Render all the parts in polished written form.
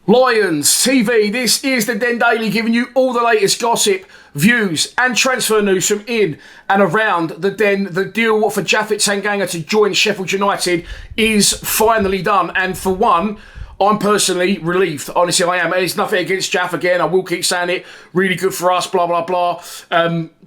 Lions TV, this is the Den Daily, giving you all the latest gossip, views and transfer news from in and around the Den. The deal for Japhet Tanganga to join Sheffield United is finally done, and for one, I'm personally relieved. Honestly, I am. It's nothing against Jaff again. I will keep saying it. Really good for us, blah, blah, blah.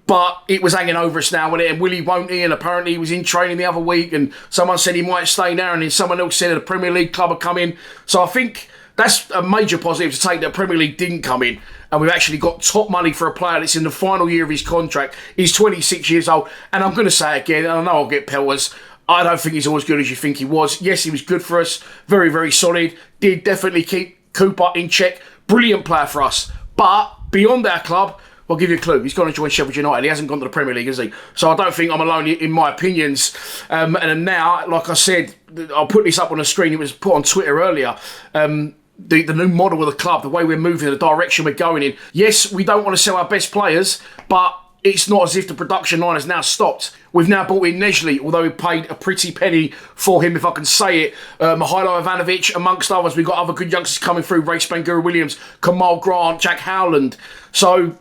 But it was hanging over us now, and Willie won't he? And apparently he was in training the other week, and someone said he might stay now, and then someone else said the Premier League club are coming. So I think that's a major positive to take, that Premier League didn't come in, and we've actually got top money for a player that's in the final year of his contract. He's 26 years old, and I'm going to say it again, and I know I'll get pelters. I don't think he's all as good as you think he was. Yes, he was good for us. Very, very solid. Did definitely keep Cooper in check. Brilliant player for us. But beyond our club, I'll give you a clue. He's gone to join Sheffield United. He hasn't gone to the Premier League, has he? So I don't think I'm alone in my opinions. And now, like I said, I'll put this up on the screen. It was put on Twitter earlier. The new model of the club, the way we're moving, the direction we're going in. Yes, we don't want to sell our best players, but it's not as if the production line has now stopped. We've now brought in Nesley, although we paid a pretty penny for him, if I can say it. Mihailo Ivanovic, amongst others. We've got other good youngsters coming through. Ray Spangura-Williams, Kamal Grant, Jack Howland. So,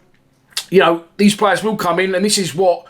you know, these players will come in, and this is what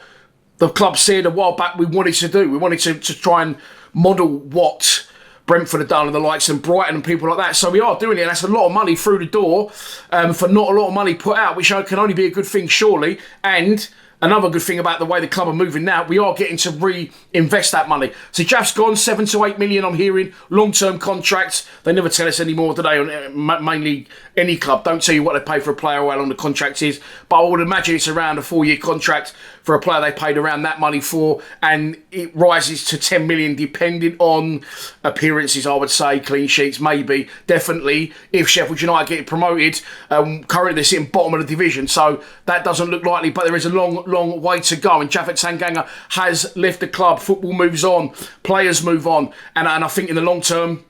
the club said a while back we wanted to do. We wanted to try and model what Brentford have done and the likes, and Brighton and people like that. So we are doing it, and that's a lot of money through the door for not a lot of money put out, which can only be a good thing, surely. And another good thing about the way the club are moving now, we are getting to reinvest that money. So Jaff's gone, 7 to 8 million, I'm hearing, long-term contracts. They never tell us anymore, do they? Mainly any club don't tell you what they pay for a player or how long the contract is. But I would imagine it's around a 4-year contract for a player they paid around that money for, and it rises to 10 million depending on appearances, I would say, clean sheets, maybe, definitely, if Sheffield United get promoted. Currently they're sitting bottom of the division, so that doesn't look likely, but there is a long way to go, and Japhet Tanganga has left the club. Football moves on, players move on, and I think in the long term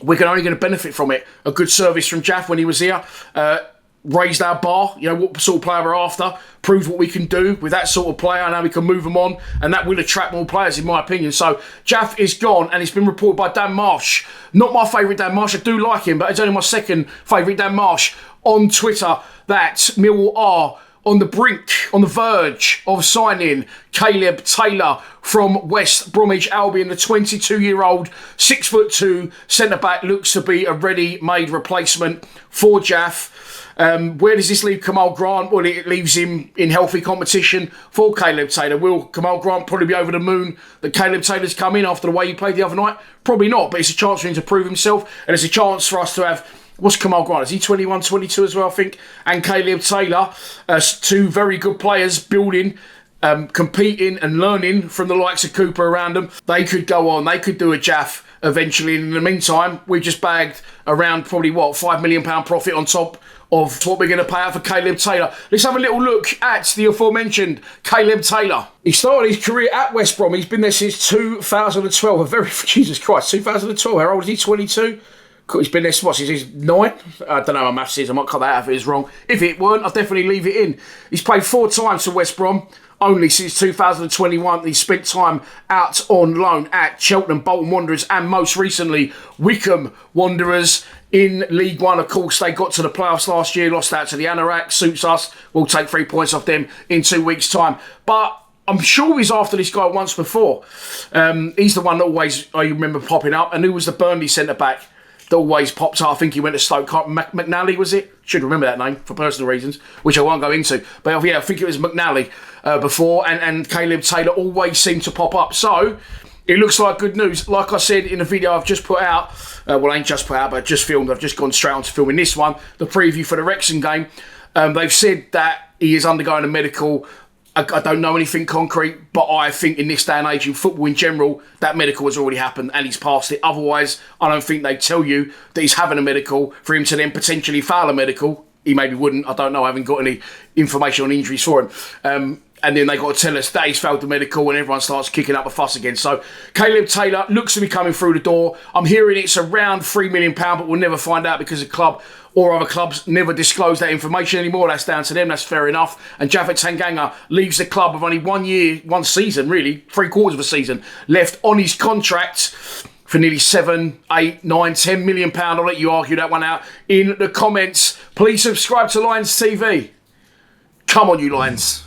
we're only going to benefit from it. A good service from Jaff when he was here, raised our bar, you know, what sort of player we're after, proved what we can do with that sort of player, and how we can move them on, and that will attract more players, in my opinion. So Jaff is gone, and it's been reported by Dan Marsh, not my favourite Dan Marsh, I do like him, but it's only my second favourite Dan Marsh, on Twitter, that Millwall are on the brink, on the verge of signing Caleb Taylor from West Bromwich Albion. The 22-year-old, 6'2" centre-back looks to be a ready-made replacement for Jaff. Where does this leave Kamal Grant? Well, it leaves him in healthy competition for Caleb Taylor. Will Kamal Grant probably be over the moon that Caleb Taylor's come in after the way he played the other night? Probably not, but it's a chance for him to prove himself, and it's a chance for us to have... What's Kamal Grant? Is he 21, 22 as well, I think? And Caleb Taylor, two very good players building, competing and learning from the likes of Cooper around them. They could go on. They could do a Jaff eventually. And in the meantime, we've just bagged around probably, £5 million profit on top of what we're going to pay out for Caleb Taylor. Let's have a little look at the aforementioned Caleb Taylor. He started his career at West Brom. He's been there since 2012. Jesus Christ, 2012. How old is he? 22? He's been there, since he's 9? I don't know how my maths is. I might cut that out if it is wrong. If it weren't, I'll definitely leave it in. He's played 4 times for West Brom, only since 2021. He spent time out on loan at Cheltenham, Bolton Wanderers, and most recently, Wycombe Wanderers in League One. Of course, they got to the playoffs last year, lost out to the Anorak. Suits us. We'll take 3 points off them in 2 weeks' time. But I'm sure he's after this guy once before. He's the one that always, I remember, popping up. And who was the Burnley centre-back that always pops up? I think he went to Stoke. McNally, was it? Should remember that name for personal reasons, which I won't go into. But yeah, I think it was McNally before, and Caleb Taylor always seemed to pop up. So it looks like good news. Like I said in the video I've just put out, well, I ain't just put out, but just filmed. I've just gone straight on to filming this one, the preview for the Wrexham game. They've said that he is undergoing a medical. I don't know anything concrete, but I think in this day and age, in football in general, that medical has already happened and he's passed it. Otherwise, I don't think they'd tell you that he's having a medical for him to then potentially fail a medical. He maybe wouldn't. I don't know. I haven't got any information on injuries for him. And then they got to tell us that he's failed the medical, and everyone starts kicking up a fuss again. So Caleb Taylor looks to be coming through the door. I'm hearing it's around £3 million, but we'll never find out because the club or other clubs never disclose that information anymore. That's down to them. That's fair enough. And Japhet Tanganga leaves the club with only 1 year, 1 season, really, 3/4 of a season left on his contract. for nearly 7, 8, 9, 10 million pound. I'll let you argue that one out in the comments. Please subscribe to Lions TV. Come on, you Lions.